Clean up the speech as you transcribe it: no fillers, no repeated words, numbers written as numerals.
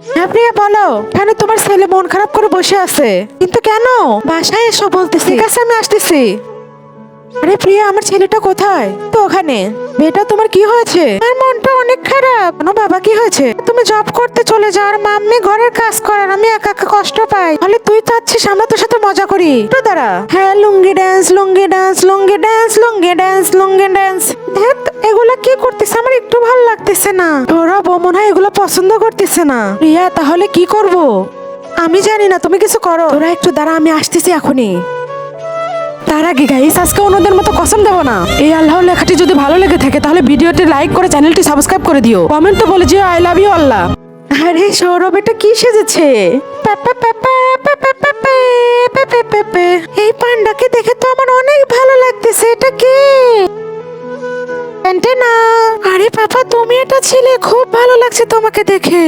হ্যাঁ প্রিয়া বলো। এখানে তোমার ছেলে মন খারাপ করে বসে আছে, কিন্তু কেন? বাসায় এসো বলতেছি। ঠিক আছে আমি আসতেছি। আরে প্রিয়া, আমার ছেলেটা কোথায়? তো ওখানে। বেটা তোমার কি হয়েছে? আমার মনটা অনেক খারাপ। কেন বাবা, কি হয়েছে? তুমি জব করতে চলে যাও আর মাম্মি ঘরের কাজ করার, আমি একা একা কষ্ট পাই। তাহলে তুই চাচ্ছিস আমরা তোর সাথে মজা করি? তো দাঁড়া। হ্যাঁ, লুঙ্গি ড্যান্স, লুঙ্গি ড্যান্স, লুঙ্গি ড্যান্স, লুঙ্গি ড্যান্স, লুঙ্গি ড্যান্স। ধ্যাৎ, এগুলা কি করতেছে? আমার একটু ভালো লাগতেছে না। তোরা বউ মনে হয় এগুলো পছন্দ করতেছে না। প্রিয়া, তাহলে কি করব? আমি জানি না, তুমি কিছু করো। তোরা একটু দাঁড়া, আমি আসতেছি এখনই। তার আগে গাইস, আজকে অন্যদের মতো কসম দেব না। এই আল্লাহর লেখাটি যদি ভালো লেগে থাকে তাহলে ভিডিওটি লাইক করে চ্যানেলটি সাবস্ক্রাইব করে দিও। কমেন্টে বলে যে আই লাভ ইউ আল্লাহ। আরে সৌরভ, এটা কি সেজেছে? এই পান্ডাকে দেখে তো আমার অনেক ভালো লাগতেছে। এটা কে? না। আরে পাপা, তুমি এটা ছিলে, খুব ভালো লাগছে তোমাকে দেখে।